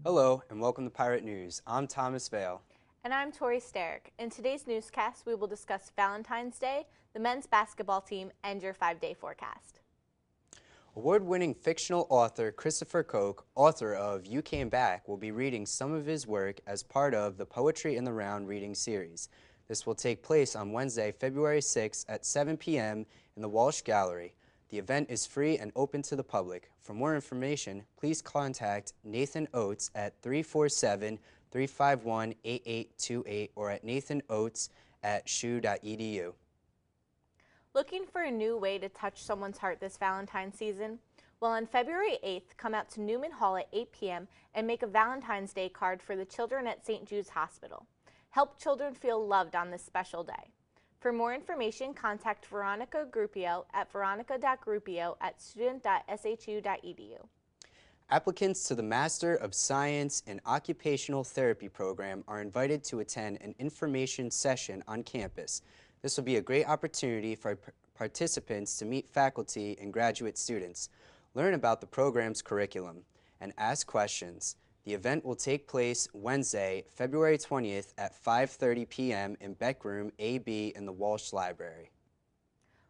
Hello and welcome to Pirate News. I'm Thomas Vale. And I'm Tori Sterick. In today's newscast, we will discuss Valentine's Day, the men's basketball team, and your 5-day forecast. Award-winning fictional author Christopher Koch, author of You Came Back, will be reading some of his work as part of the Poetry in the Round reading series. This will take place on Wednesday, February 6th at 7 p.m. in the Walsh Gallery. The event is free and open to the public. For more information, please contact Nathan Oates at 347-351-8828 or at nathanoates@shu.edu. Looking for a new way to touch someone's heart this Valentine's season? Well, on February 8th, come out to Newman Hall at 8 p.m. and make a Valentine's Day card for the children at St. Jude's Hospital. Help children feel loved on this special day. For more information, contact Veronica Gruppio at veronica.gruppio@student.shu.edu. Applicants to the Master of Science in Occupational Therapy program are invited to attend an information session on campus. This will be a great opportunity for participants to meet faculty and graduate students, learn about the program's curriculum, and ask questions. The event will take place Wednesday, February 20th at 5:30 p.m. in Beck Room AB in the Walsh Library.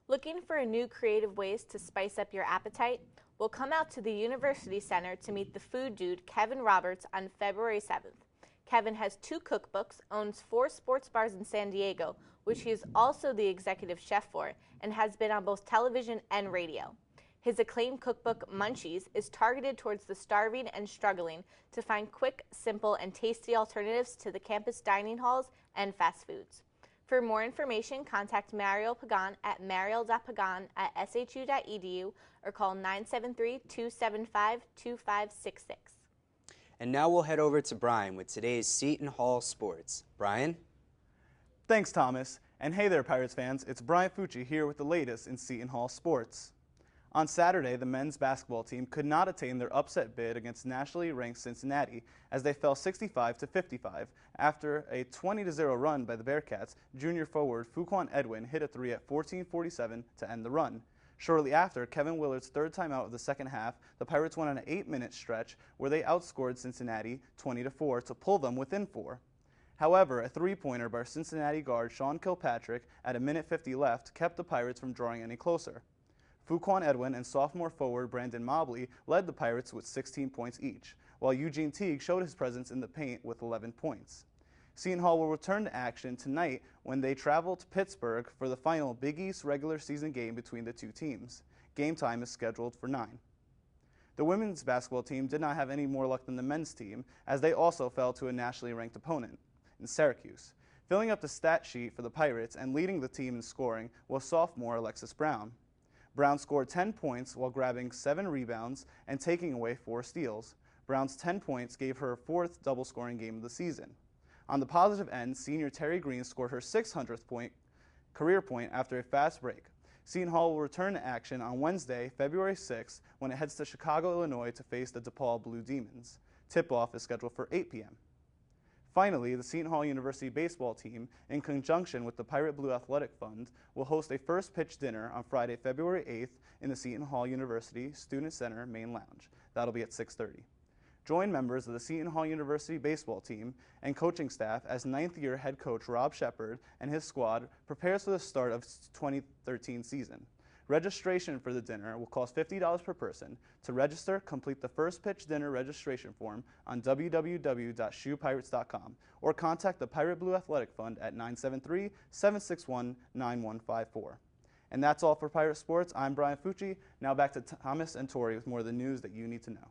Looking for new creative ways to spice up your appetite? We'll come out to the University Center to meet the food dude Kevin Roberts on February 7th. Kevin has 2 cookbooks, owns 4 sports bars in San Diego, which he is also the executive chef for, and has been on both television and radio. His acclaimed cookbook, Munchies, is targeted towards the starving and struggling to find quick, simple, and tasty alternatives to the campus dining halls and fast foods. For more information, contact Mariel Pagan at mariel.pagan@shu.edu or call 973-275-2566. And now we'll head over to Brian with today's Seton Hall Sports. Brian? Thanks, Thomas. And hey there, Pirates fans. It's Brian Fucci here with the latest in Seton Hall Sports. On Saturday, the men's basketball team could not attain their upset bid against nationally ranked Cincinnati as they fell 65-55 after a 20-0 run by the Bearcats. Junior forward Fuquan Edwin hit a 3 at 14:47 to end the run. Shortly after Kevin Willard's third timeout of the second half, the Pirates went on an 8-minute stretch where they outscored Cincinnati 20-4 to pull them within 4. However, a 3-pointer by Cincinnati guard Sean Kilpatrick at a minute 50 left kept the Pirates from drawing any closer. Fuquan Edwin and sophomore forward Brandon Mobley led the Pirates with 16 points each, while Eugene Teague showed his presence in the paint with 11 points. Seton Hall will return to action tonight when they travel to Pittsburgh for the final Big East regular season game between the two teams. Game time is scheduled for 9. The women's basketball team did not have any more luck than the men's team, as they also fell to a nationally ranked opponent in Syracuse. Filling up the stat sheet for the Pirates and leading the team in scoring was sophomore Alexis Brown. Brown scored 10 points while grabbing 7 rebounds and taking away 4 steals. Brown's 10 points gave her 4th double-scoring game of the season. On the positive end, senior Terry Green scored her 600th career point after a fast break. Seton Hall will return to action on Wednesday, February 6th, when it heads to Chicago, Illinois to face the DePaul Blue Demons. Tip-off is scheduled for 8 p.m. Finally, the Seton Hall University baseball team, in conjunction with the Pirate Blue Athletic Fund, will host a first pitch dinner on Friday, February 8th in the Seton Hall University Student Center main lounge. That'll be at 6:30. Join members of the Seton Hall University baseball team and coaching staff as 9th-year head coach Rob Shepard and his squad prepares for the start of 2013 season. Registration for the dinner will cost $50 per person. To register, complete the first pitch dinner registration form on www.shupirates.com or contact the Pirate Blue Athletic Fund at 973-761-9154. And that's all for Pirate Sports. I'm Brian Fucci. Now back to Thomas and Tori with more of the news that you need to know.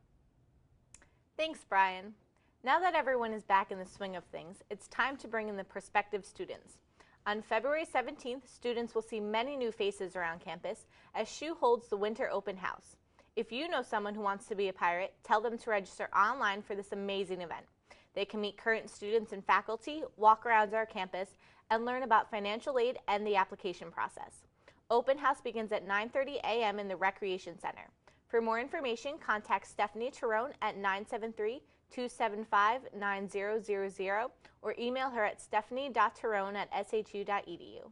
Thanks, Brian. Now that everyone is back in the swing of things, it's time to bring in the prospective students. On February 17th, students will see many new faces around campus as SHU holds the Winter Open House. If you know someone who wants to be a pirate, tell them to register online for this amazing event. They can meet current students and faculty, walk around our campus, and learn about financial aid and the application process. Open House begins at 9:30 a.m. in the Recreation Center. For more information, contact Stephanie Tyrone at 275-9000 or email her at stephanie.terone@shu.edu.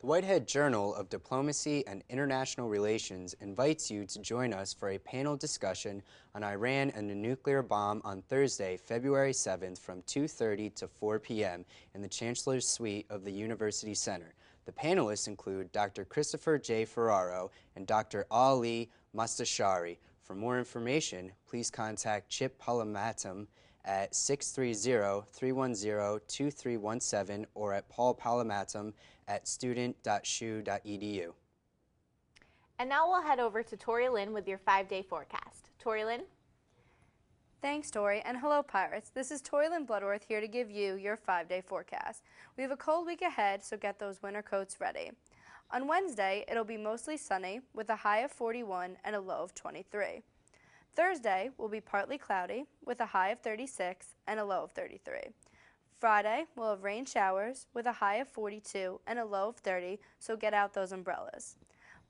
The Whitehead Journal of Diplomacy and International Relations invites you to join us for a panel discussion on Iran and the nuclear bomb on Thursday, February 7th from 2:30 to 4 p.m. in the Chancellor's Suite of the University Center. The panelists include Dr. Christopher J. Ferraro and Dr. Ali Mastashari. For more information, please contact Chip Palamattam at 630-310-2317 or at Paul Palamattam at student.shu.edu. And now we'll head over to Tori Lynn with your 5-day forecast. Tori Lynn? Thanks, Tori, and hello, Pirates. This is Tori Lynn Bloodworth here to give you your 5-day forecast. We have a cold week ahead, so get those winter coats ready. On Wednesday, it'll be mostly sunny with a high of 41 and a low of 23. Thursday will be partly cloudy with a high of 36 and a low of 33. Friday will have rain showers with a high of 42 and a low of 30, so get out those umbrellas.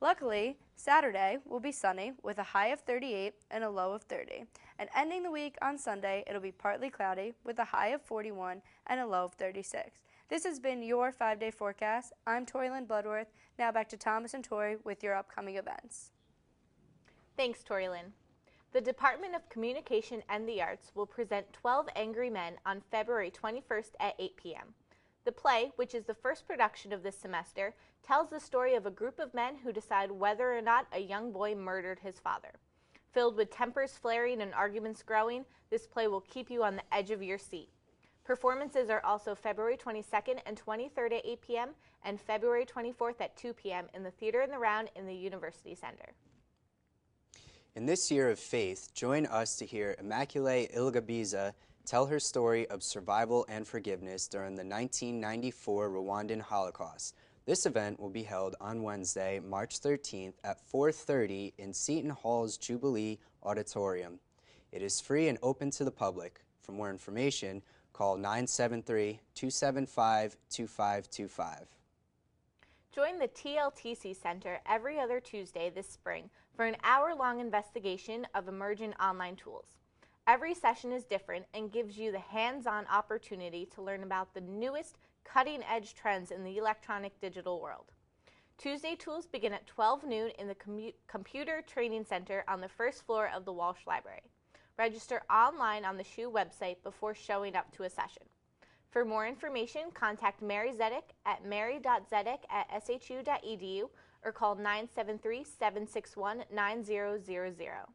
Luckily, Saturday will be sunny with a high of 38 and a low of 30. And ending the week on Sunday, it'll be partly cloudy with a high of 41 and a low of 36. This has been your 5-day forecast. I'm Tori Lynn Bloodworth. Now back to Thomas and Tori with your upcoming events. Thanks, Tori Lynn. The Department of Communication and the Arts will present 12 Angry Men on February 21st at 8 p.m. The play, which is the first production of this semester, tells the story of a group of men who decide whether or not a young boy murdered his father. Filled with tempers flaring and arguments growing, this play will keep you on the edge of your seat. Performances are also February 22nd and 23rd at 8 p.m. and February 24th at 2 p.m. in the Theater in the Round in the University Center. In this year of faith, join us to hear Immaculée Ilgabiza tell her story of survival and forgiveness during the 1994 Rwandan Holocaust. This event will be held on Wednesday, March 13th at 4:30 in Seton Hall's Jubilee Auditorium. It is free and open to the public. For more information, call 973-275-2525. Join the TLTC Center every other Tuesday this spring for an hour-long investigation of emerging online tools. Every session is different and gives you the hands-on opportunity to learn about the newest cutting-edge trends in the electronic digital world. Tuesday tools begin at 12 noon in the Computer Training Center on the first floor of the Walsh Library. Register online on the SHU website before showing up to a session. For more information, contact Mary Zedek at mary.zedek@shu.edu or call 973-761-9000.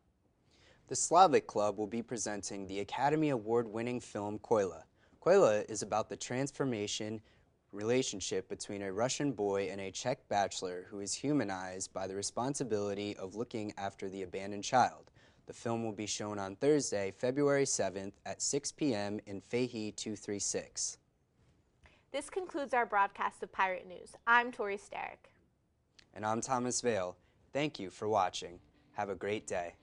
The Slavic Club will be presenting the Academy Award-winning film Koila. Koila is about the transformation relationship between a Russian boy and a Czech bachelor who is humanized by the responsibility of looking after the abandoned child. The film will be shown on Thursday, February 7th at 6 p.m. in Fahey 236. This concludes our broadcast of Pirate News. I'm Tori Starrick. And I'm Thomas Vale. Thank you for watching. Have a great day.